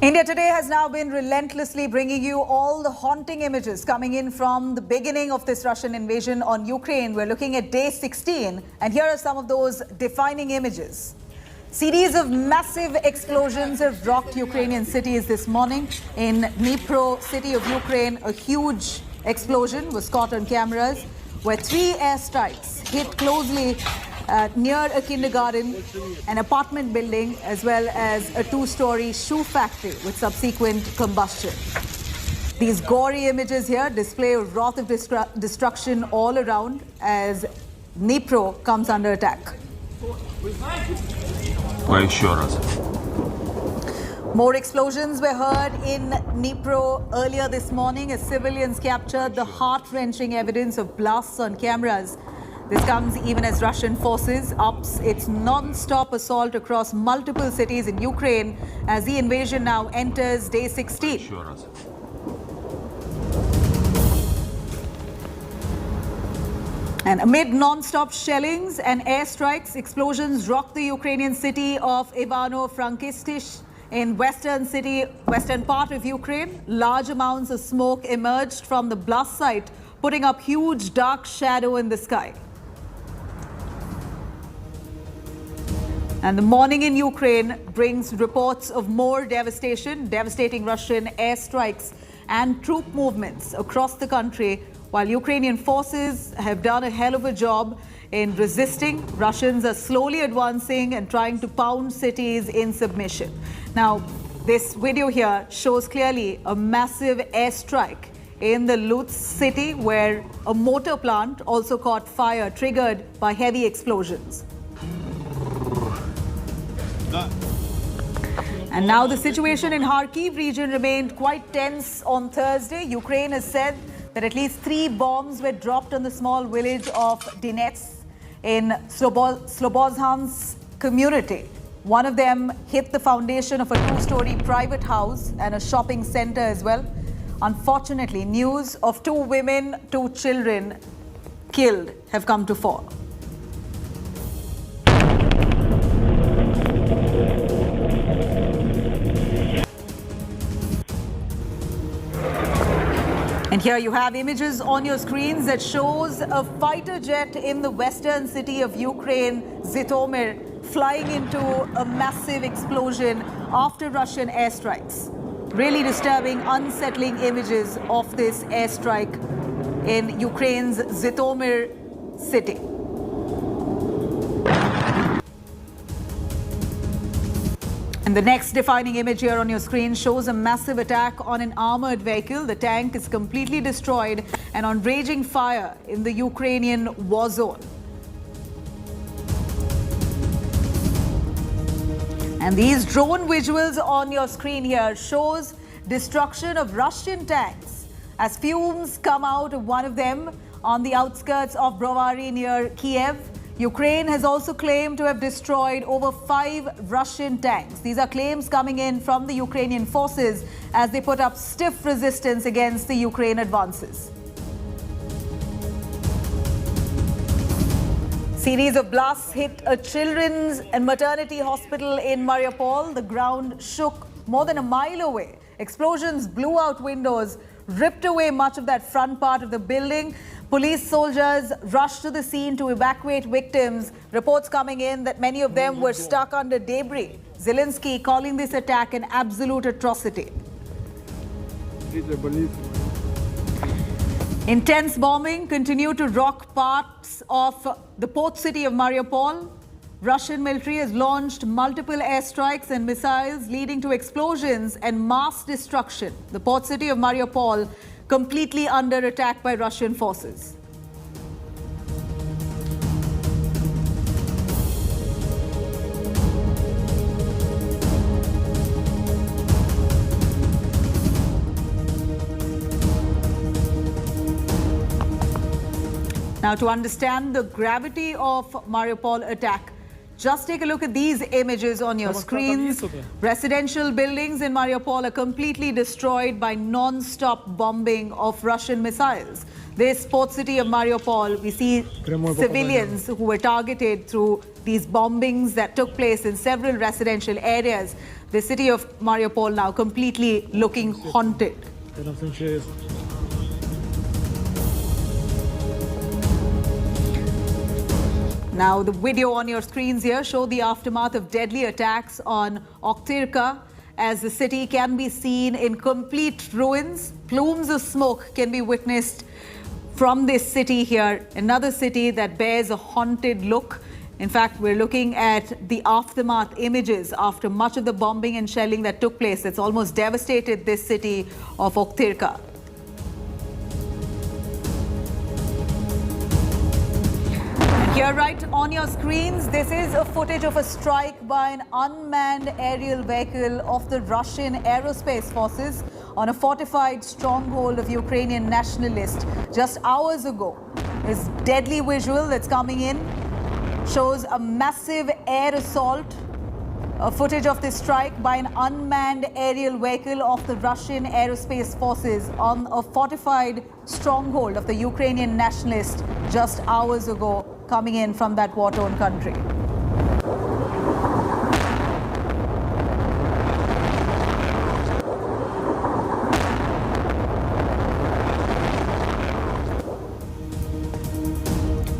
India Today has now been relentlessly bringing you all the haunting images coming in from the beginning of this Russian invasion on Ukraine. We're looking at day 16, and here are some of those defining images. Series of massive explosions have rocked Ukrainian cities this morning. In Dnipro city of Ukraine, a huge explosion was caught on cameras where 3 airstrikes hit closely near a kindergarten, an apartment building, as well as a 2-story shoe factory with subsequent combustion. These gory images here display a wrath of destruction all around as Dnipro comes under attack. More explosions were heard in Dnipro earlier this morning as civilians captured the heart-wrenching evidence of blasts on cameras. This comes even as Russian forces ups its non-stop assault across multiple cities in Ukraine as the invasion now enters day 16. And amid non-stop shellings and airstrikes, explosions rocked the Ukrainian city of Ivano-Frankivsk in western part of Ukraine. Large amounts of smoke emerged from the blast site, putting up huge dark shadow in the sky. And the morning in Ukraine brings reports of more devastating Russian airstrikes and troop movements across the country. While Ukrainian forces have done a hell of a job in resisting, Russians are slowly advancing and trying to pound cities in submission. Now, this video here shows clearly a massive airstrike in the Lutsk city where a motor plant also caught fire triggered by heavy explosions. And now the situation in Kharkiv region remained quite tense on Thursday. Ukraine has said that at least 3 bombs were dropped on the small village of Dinets in Slobozhansk community. One of them hit the foundation of a 2-story private house and a shopping center as well. Unfortunately, news of 2 women, 2 children killed have come to fore. And here you have images on your screens that shows a fighter jet in the western city of Ukraine, Zhytomyr, flying into a massive explosion after Russian airstrikes. Really disturbing, unsettling images of this airstrike in Ukraine's Zhytomyr city. And the next defining image here on your screen shows a massive attack on an armored vehicle. The tank is completely destroyed and on raging fire in the Ukrainian war zone. And these drone visuals on your screen here shows destruction of Russian tanks as fumes come out of one of them on the outskirts of Brovary near Kiev. Ukraine has also claimed to have destroyed over 5 Russian tanks. These are claims coming in from the Ukrainian forces as they put up stiff resistance against the Ukraine advances. Series of blasts hit a children's and maternity hospital in Mariupol. The ground shook more than a mile away. Explosions blew out windows, ripped away much of that front part of the building. Police soldiers rushed to the scene to evacuate victims. Reports coming in that many of them were stuck under debris. Zelensky calling this attack an absolute atrocity. Intense bombing continued to rock parts of the port city of Mariupol. Russian military has launched multiple airstrikes and missiles leading to explosions and mass destruction. The port city of Mariupol completely under attack by Russian forces. Now, to understand the gravity of Mariupol attack, just take a look at these images on your screens. Residential buildings in Mariupol are completely destroyed by non-stop bombing of Russian missiles. this port city of Mariupol, we see civilians who were targeted through these bombings that took place in several residential areas. The city of Mariupol now completely looking haunted. Now, the video on your screens here show the aftermath of deadly attacks on Okhtirka, as the city can be seen in complete ruins. Plumes of smoke can be witnessed from this city here, another city that bears a haunted look. In fact, we're looking at the aftermath images after much of the bombing and shelling that took place. It's almost devastated this city of Okhtirka. Here right on your screens, this is a footage of a strike by an unmanned aerial vehicle of the Russian aerospace forces on a fortified stronghold of Ukrainian nationalists just hours ago. This deadly visual that's coming in shows a massive air assault, a footage of this strike by an unmanned aerial vehicle of the Russian aerospace forces on a fortified stronghold of the Ukrainian nationalists just hours ago, coming in from that war-torn country.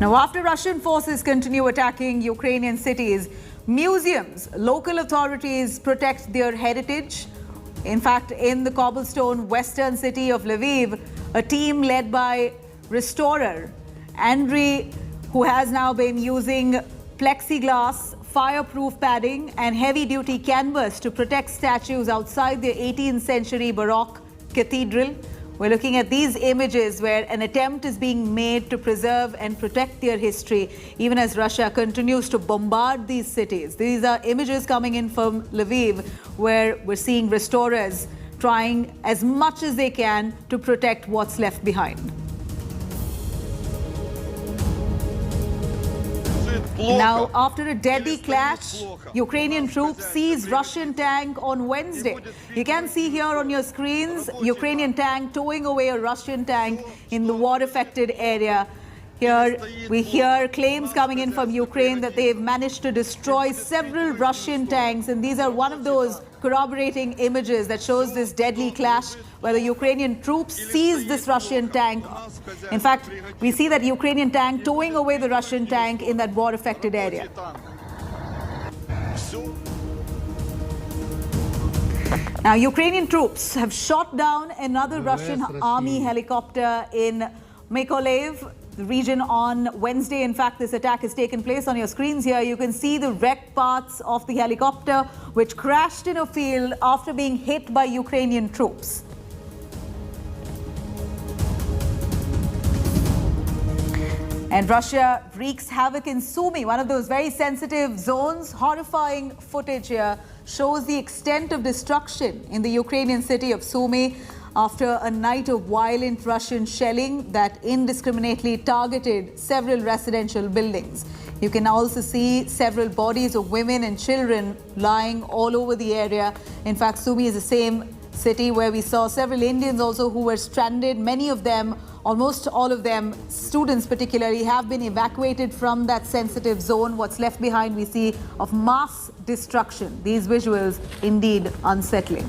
Now, after Russian forces continue attacking Ukrainian cities, museums, local authorities protect their heritage. In fact, in the cobblestone western city of Lviv, a team led by restorer Andriy, who has now been using plexiglass, fireproof padding and heavy-duty canvas to protect statues outside the 18th century Baroque cathedral. We're looking at these images where an attempt is being made to preserve and protect their history, even as Russia continues to bombard these cities. These are images coming in from Lviv, where we're seeing restorers trying as much as they can to protect what's left behind. Now, after a deadly clash, Ukrainian troops seized Russian tank on Wednesday. You can see here on your screens, Ukrainian tank towing away a Russian tank in the war-affected area. Here we hear claims coming in from Ukraine that they've managed to destroy several Russian tanks, and these are one of those corroborating images that shows this deadly clash where the Ukrainian troops seized this Russian tank. In fact, we see that Ukrainian tank towing away the Russian tank in that war-affected area. Now, Ukrainian troops have shot down another Russian army helicopter in Mykolaiv, the region, on Wednesday. In fact, this attack has taken place. On your screens here, you can see the wrecked parts of the helicopter, which crashed in a field after being hit by Ukrainian troops. And Russia wreaks havoc in Sumy, one of those very sensitive zones. Horrifying footage here shows the extent of destruction in the Ukrainian city of Sumy after a night of violent Russian shelling that indiscriminately targeted several residential buildings. You can also see several bodies of women and children lying all over the area. In fact, Sumy is the same city where we saw several Indians also who were stranded. Many of them, almost all of them, students particularly, have been evacuated from that sensitive zone. What's left behind, we see, of mass destruction. These visuals indeed unsettling.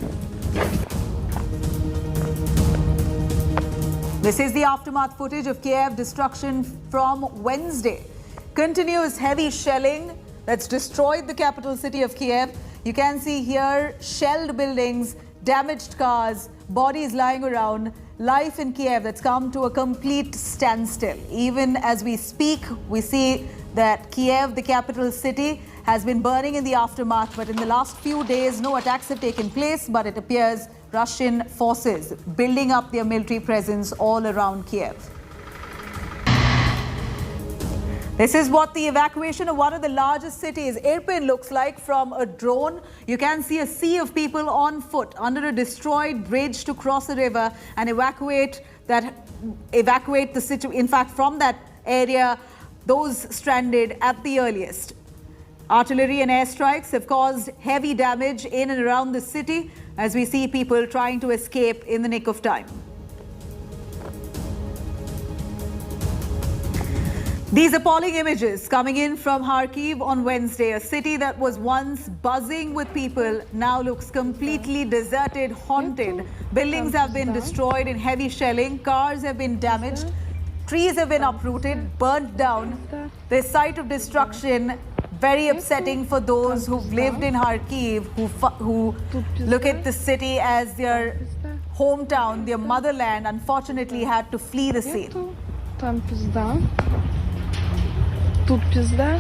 This is the aftermath footage of Kiev destruction from Wednesday. Continuous heavy shelling that's destroyed the capital city of Kiev. You can see here shelled buildings, damaged cars, bodies lying around. Life in Kiev that's come to a complete standstill. Even as we speak, we see that Kiev, the capital city, has been burning in the aftermath. But in the last few days, no attacks have taken place, but it appears Russian forces building up their military presence all around Kiev. This is what the evacuation of one of the largest cities, Irpin, looks like from a drone. You can see a sea of people on foot under a destroyed bridge to cross a river and evacuate the city. In fact, from that area, those stranded at the earliest. Artillery and airstrikes have caused heavy damage in and around the city as we see people trying to escape in the nick of time. These appalling images coming in from Kharkiv on Wednesday, a city that was once buzzing with people, now looks completely deserted, haunted. Buildings have been destroyed in heavy shelling, cars have been damaged, trees have been uprooted, burnt down. The sight of destruction, very upsetting for those who've lived in Kharkiv, who look at the city as their hometown, their motherland, unfortunately had to flee the scene. Там пизда, тут пизда,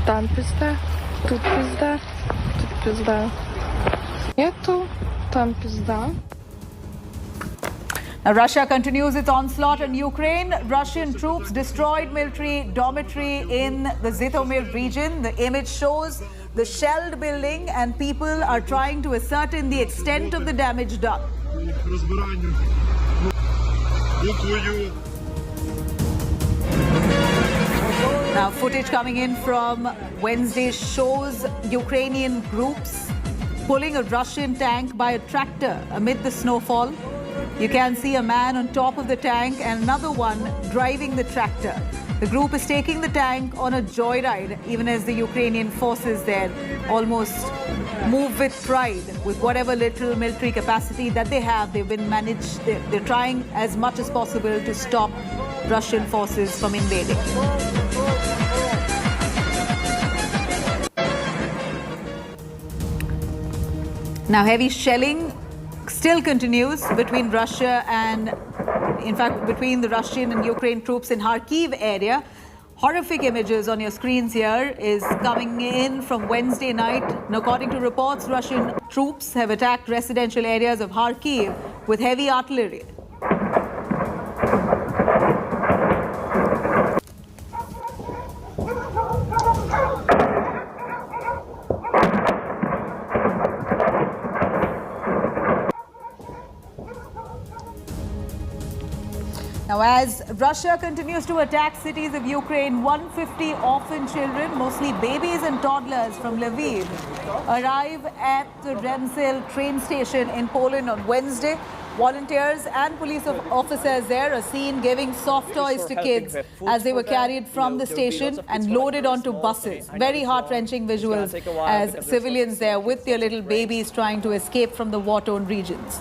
там пизда, тут пизда, тут пизда. Нету, там пизда. Now, Russia continues its onslaught on Ukraine. Russian troops destroyed military dormitory in the Zhytomyr region. The image shows the shelled building, and people are trying to ascertain the extent of the damage done. Now, footage coming in from Wednesday shows Ukrainian groups pulling a Russian tank by a tractor amid the snowfall. You can see a man on top of the tank and another one driving the tractor. The group is taking the tank on a joyride, even as the Ukrainian forces there almost move with pride with whatever little military capacity that they have. They're trying as much as possible to stop Russian forces from invading. Now, heavy shelling still continues between Russia and, in fact, between the Russian and Ukraine troops in Kharkiv area. Horrific images on your screens here is coming in from Wednesday night. And according to reports, Russian troops have attacked residential areas of Kharkiv with heavy artillery. Now, as Russia continues to attack cities of Ukraine, 150 orphan children, mostly babies and toddlers from Lviv, arrive at the Remzel train station in Poland on Wednesday. Volunteers and police officers there are seen giving soft toys to kids as they were carried from the station and loaded onto buses. Very heart-wrenching visuals as civilians there with their little babies trying to escape from the war-torn regions.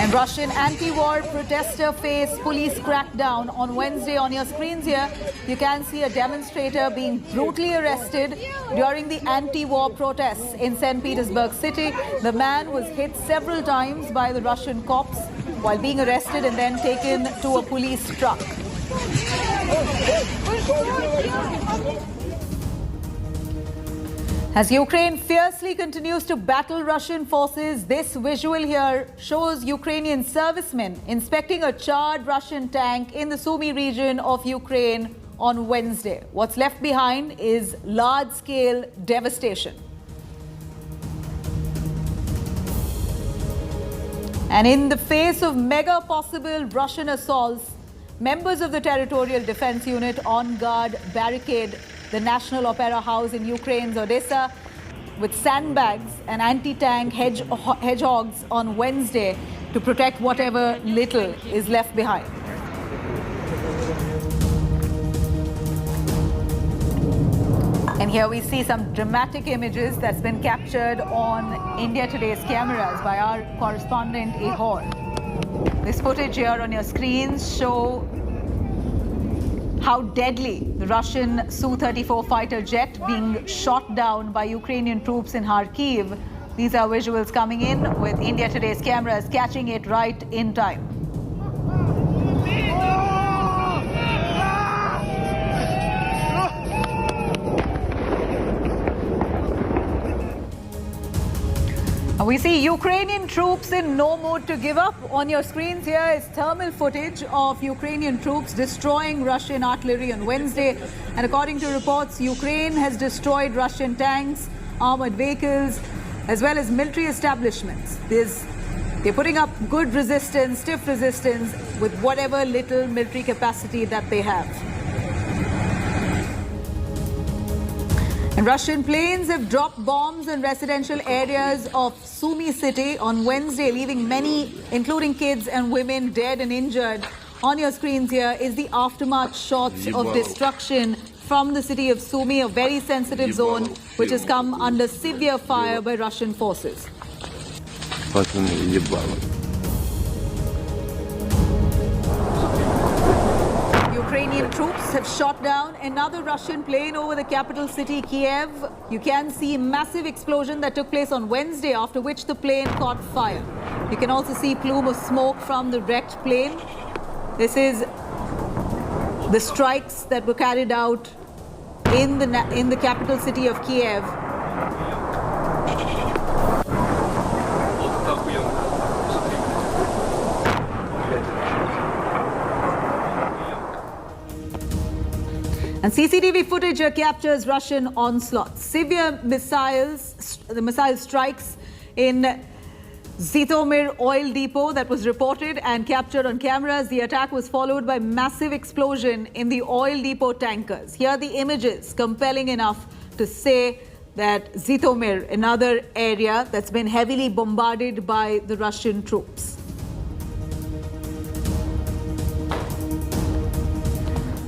And Russian anti-war protester face police crackdown on Wednesday. On your screens here, you can see a demonstrator being brutally arrested during the anti-war protests in St. Petersburg city. The man was hit several times by the Russian cops while being arrested and then taken to a police truck. As Ukraine fiercely continues to battle Russian forces, this visual here shows Ukrainian servicemen inspecting a charred Russian tank in the Sumy region of Ukraine on Wednesday. What's left behind is large-scale devastation. And in the face of mega possible Russian assaults, members of the Territorial Defense Unit on guard barricade the National Opera House in Ukraine's Odessa with sandbags and anti-tank hedgehogs on Wednesday to protect whatever little is left behind. And here we see some dramatic images that's been captured on India Today's cameras by our correspondent Ihor. This footage here on your screens show how deadly the Russian Su-34 fighter jet being shot down by Ukrainian troops in Kharkiv. These are visuals coming in with India Today's cameras catching it right in time. We see Ukrainian troops in no mood to give up. On your screens here is thermal footage of Ukrainian troops destroying Russian artillery on Wednesday. And according to reports, Ukraine has destroyed Russian tanks, armored vehicles, as well as military establishments. They're putting up good resistance, stiff resistance, with whatever little military capacity that they have. And Russian planes have dropped bombs in residential areas of Sumy city on Wednesday, leaving many, including kids and women, dead and injured. On your screens here is the aftermath shots of destruction from the city of Sumy, a very sensitive zone which has come under severe fire by Russian forces. Ukrainian troops have shot down another Russian plane over the capital city, Kiev. You can see a massive explosion that took place on Wednesday, after which the plane caught fire. You can also see plume of smoke from the wrecked plane. This is the strikes that were carried out in the capital city of Kiev. And CCTV footage here captures Russian onslaught. Severe missile strikes in Zhytomyr oil depot that was reported and captured on cameras. The attack was followed by massive explosion in the oil depot tankers. Here are the images, compelling enough to say that Zhytomyr, another area that's been heavily bombarded by the Russian troops.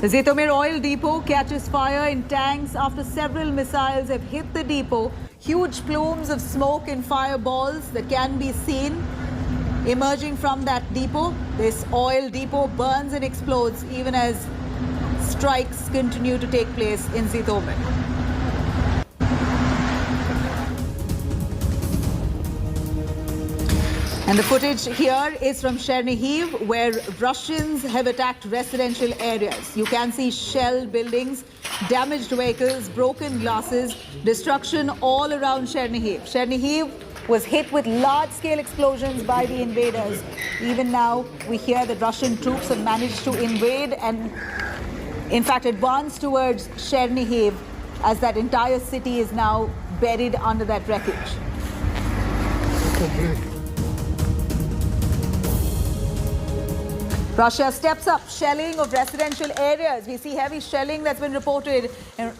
The Zhytomyr oil depot catches fire in tanks after several missiles have hit the depot. Huge plumes of smoke and fireballs that can be seen emerging from that depot. This oil depot burns and explodes even as strikes continue to take place in Zhytomyr. And the footage here is from Chernihiv, where Russians have attacked residential areas. You can see shelled buildings, damaged vehicles, broken glasses, destruction all around Chernihiv. Chernihiv was hit with large-scale explosions by the invaders. Even now, we hear that Russian troops have managed to invade and, in fact, advance towards Chernihiv, as that entire city is now buried under that wreckage. Russia steps up shelling of residential areas. We see heavy shelling that's been reported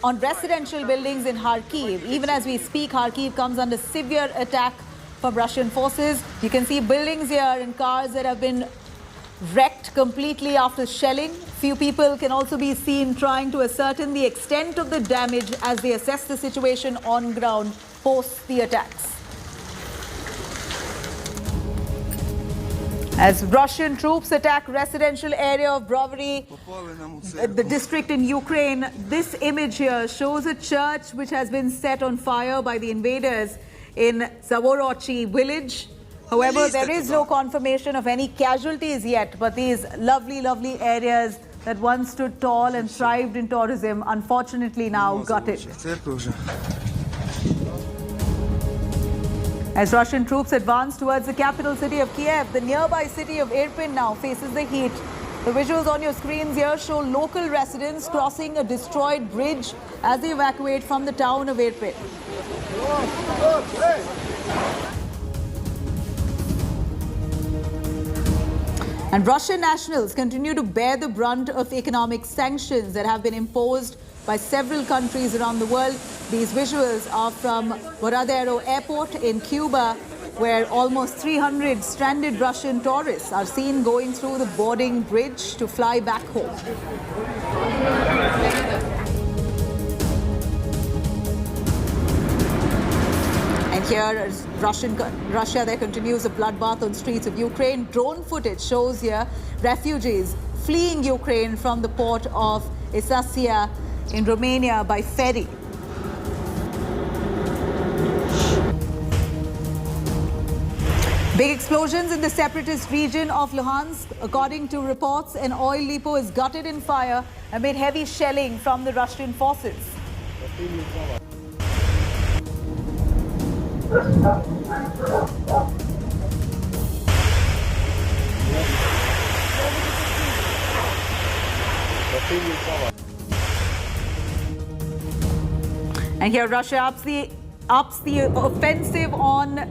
on residential buildings in Kharkiv. Even as we speak, Kharkiv comes under severe attack from Russian forces. You can see buildings here and cars that have been wrecked completely after shelling. Few people can also be seen trying to ascertain the extent of the damage as they assess the situation on ground post the attacks. As Russian troops attack residential area of Brovary, the district in Ukraine, this image here shows a church which has been set on fire by the invaders in Zavorochi village. However, there is no confirmation of any casualties yet, but these lovely, lovely areas that once stood tall and thrived in tourism, unfortunately now gutted. As Russian troops advance towards the capital city of Kiev, the nearby city of Irpin now faces the heat. The visuals on your screens here show local residents crossing a destroyed bridge as they evacuate from the town of Irpin. And Russian nationals continue to bear the brunt of economic sanctions that have been imposed by several countries around the world. These visuals are from Varadero Airport in Cuba, where almost 300 stranded Russian tourists are seen going through the boarding bridge to fly back home. And here, as Russia there continues a bloodbath on streets of Ukraine. Drone footage shows here refugees fleeing Ukraine from the port of Isasia in Romania by ferry. Big explosions in the separatist region of Luhansk. According to reports, an oil depot is gutted in fire amid heavy shelling from the Russian forces. And here Russia ups the offensive on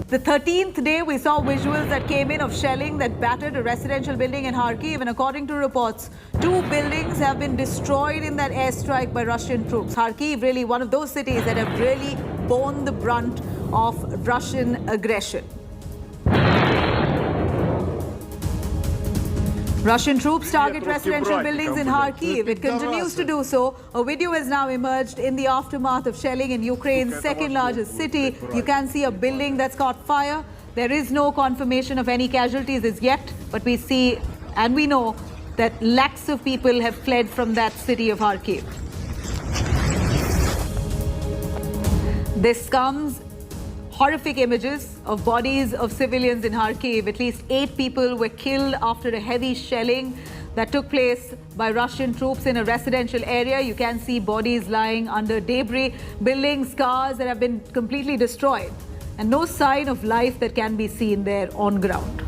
The 13th day, we saw visuals that came in of shelling that battered a residential building in Kharkiv. And according to reports, 2 buildings have been destroyed in that airstrike by Russian troops. Kharkiv, really one of those cities that have really borne the brunt of Russian aggression. Russian troops target residential buildings in Kharkiv. It continues to do so. A video has now emerged in the aftermath of shelling in Ukraine's second largest city. You can see a building that's caught fire. There is no confirmation of any casualties as yet, but we see and we know that lakhs of people have fled from that city of Kharkiv. This comes horrific images of bodies of civilians in Kharkiv. At least 8 people were killed after a heavy shelling that took place by Russian troops in a residential area. You can see bodies lying under debris, buildings, cars that have been completely destroyed, and no sign of life that can be seen there on ground.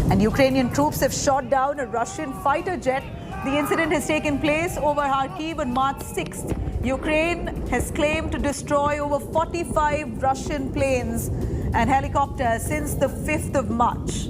And Ukrainian troops have shot down a Russian fighter jet. The incident has taken place over Kharkiv on March 6th. Ukraine has claimed to destroy over 45 Russian planes and helicopters since the 5th of March.